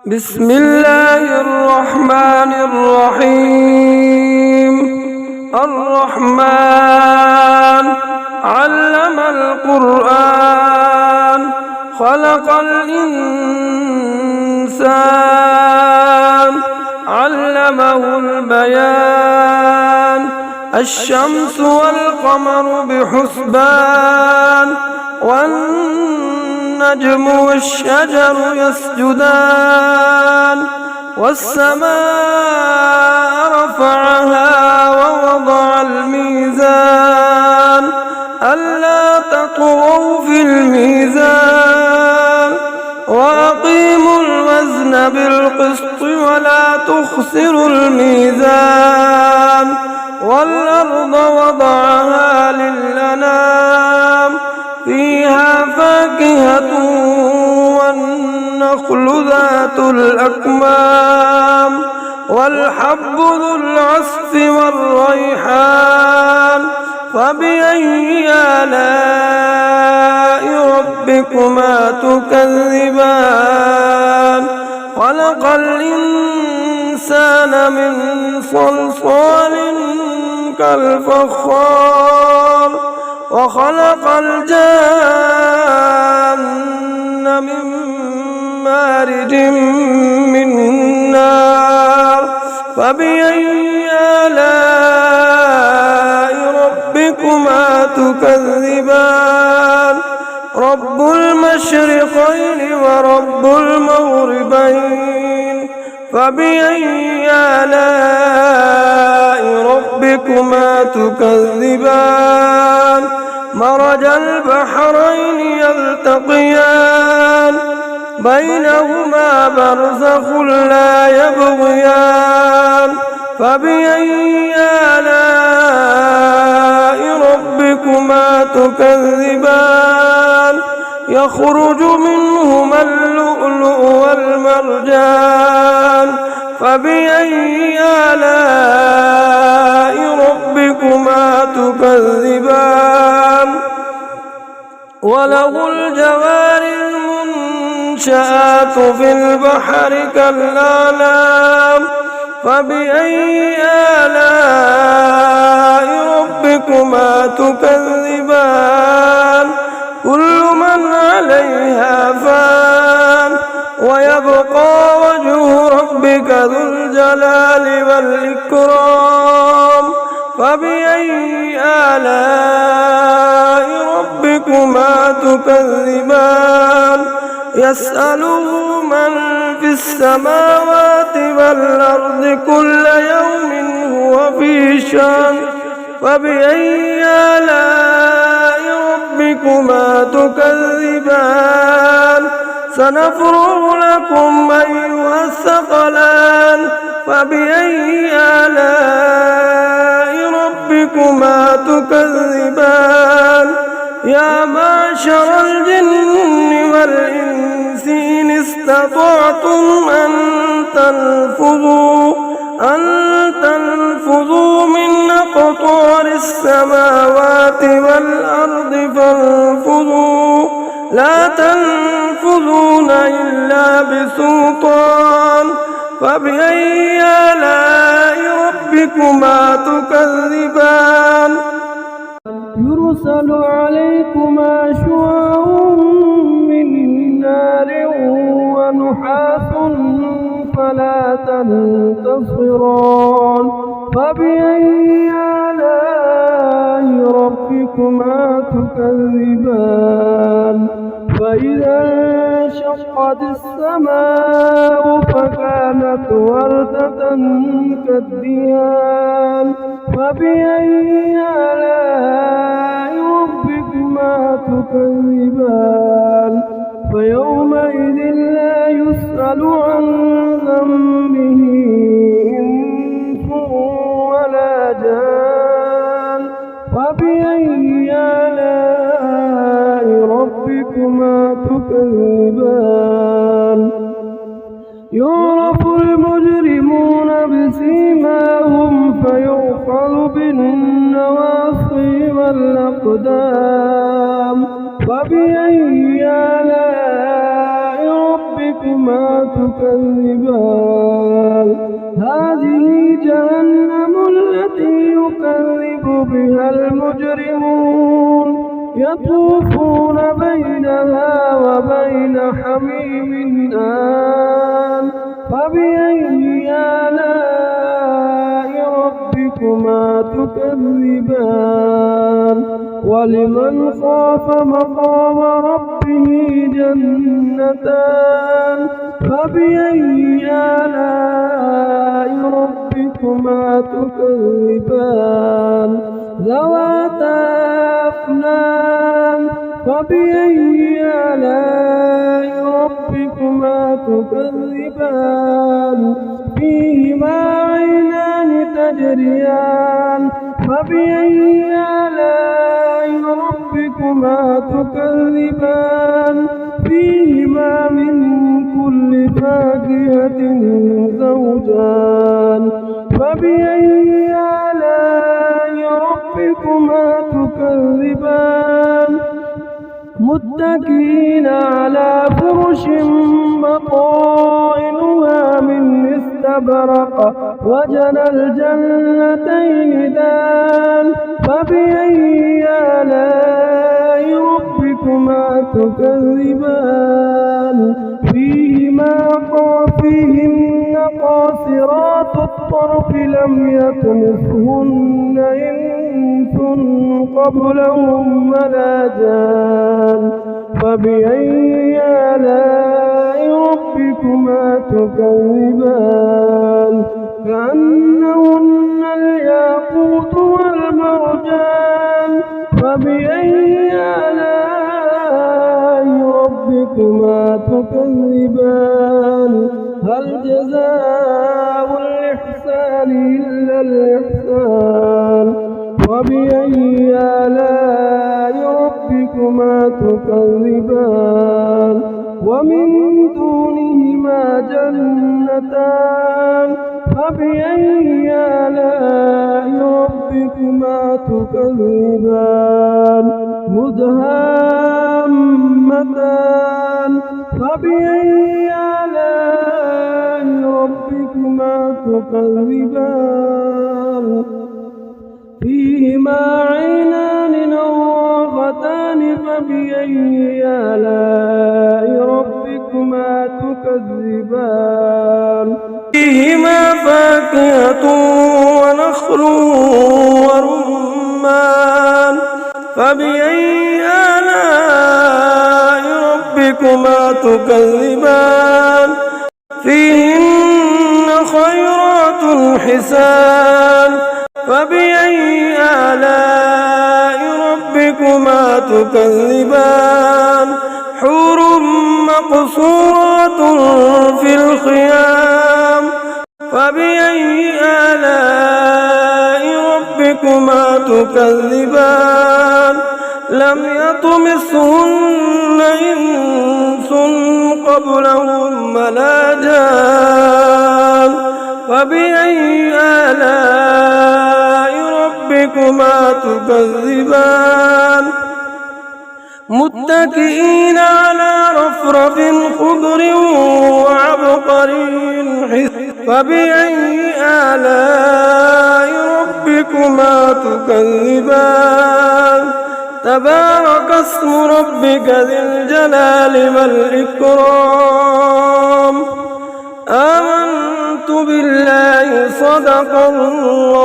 بسم الله الرحمن الرحيم. الرحمن علم القرآن، خلق الإنسان، علمه البيان. الشمس والقمر بحسبان، والنجم والشجر يسجدان. والسماء رفعها ووضع الميزان، ألا تطغوا في الميزان، وأقيموا الوزن بالقسط ولا تخسروا الميزان. والأرض وضعها للأنام، فيها فاكهة والنخل ذات الأكمام، والحب ذو العصف والريحان. فبأي آلاء ربكما تكذبان؟ خلق الإنسان من صلصال كالفخار، وخلق الجان من مارج من نار. فبأي آلاء ربكما تكذبان؟ رب المشرقين ورب المغربين. فبأي آلاء ربكما تكذبان؟ مرج البحرين يلتقيان، بينهما برزخ لا يبغيان. فبأي آلاء ربكما تكذبان؟ يخرج منهما اللؤلؤ والمرجان. فبأي آلاء ربكما تكذبان؟ وله الجوار المنشآت في البحر كالأعلام. فبأي آلاء ربكما تكذبان؟ كل من عليها فان، ويبقى وجه ربك ذو الجلال والإكرام. فبأي آلاء ربكما تكذبان؟ يسأله من في السماوات والأرض كل يوم هو في شأن. فبأي آلاء ربكما تكذبان؟ سنفرغ لكم أيها الثقلان. فبأي آلاء ربكما تكذبان؟ يا معشر الجن والإنس إن استطعتم أن تنفذوا من أقطار السماوات والأرض فانفذوا، لا تنفذون إلا بسلطان. فبأي آلاء ربكما تكذبان؟ يرسل عليكما شواظ من نار ونحاس فلا تنتصران. فبأي آلاء ربكما تكذبان؟ فإذا انشقت السماء فكانت وردة كالدهان. فبأي آلاء ربكما تكذبان؟ فيومئذ لا يسأل عن ذنبه إنس ولا جان. فبأي آلاء ربكما تكذبان؟ يعرف المجرمون بسيماهم فيؤخذ بالنواصي والأقدام. فبأي آلاء ربكما ربكما تكذبان هذه جهنم التي يكذب بها المجرمون يطوفون بينها وبين حميم آن فبأي آلاء ربكما تكذبان ولمن خاف مقام ربه جنتان فبأي آلاء ربكما تكذبان ذواتا أفنان فبأي آلاء ربكما تكذبان فيهما عينان تجريان فبأي آلاء ربكما تكذبان فيهما من كل فاكهة زوجان فبأي آلاء ربكما تكذبان متكئين على فرش بطائنها من استبرق وجنى الجنتين دان فبأي آلاء ربكما تكذبان فيهن قاصرات الطرف لم يطمثهن إنس قبلهم ولا جان فبأي آلاء ربكما تكذبان كأنهن الياقوت والمرجان فبأي آلاء ربكما تكذبان هل جزاء الإحسان إلا الإحسان فبأي آلاء ربكما تكذبان ومن دونهما جنتان فبأي آلاء ربكما تكذبان مدهامتان فبأي آلاء ربكما تكذبان فيهما عينان نضاختان فبأي آلاء ربكما تكذبان فيهما فاكهة ونخل ورمان فبأي آلاء ربكما تكذبان فيهن خيرات حسان فبأي آلاء ربكما تكذبان حور مقصورات في الخيام فبأي آلاء ربكما تكذبان لم يطمثهن إنس قبلهم ولا جان فبأي آلاء ربكما تكذبان متكئين على رفرف خضر وعبقري حسن فبأي آلاء ربكما تكذبان تبارك اسم ربك ذي الجلال والإكرام آمنت بالله صدق الله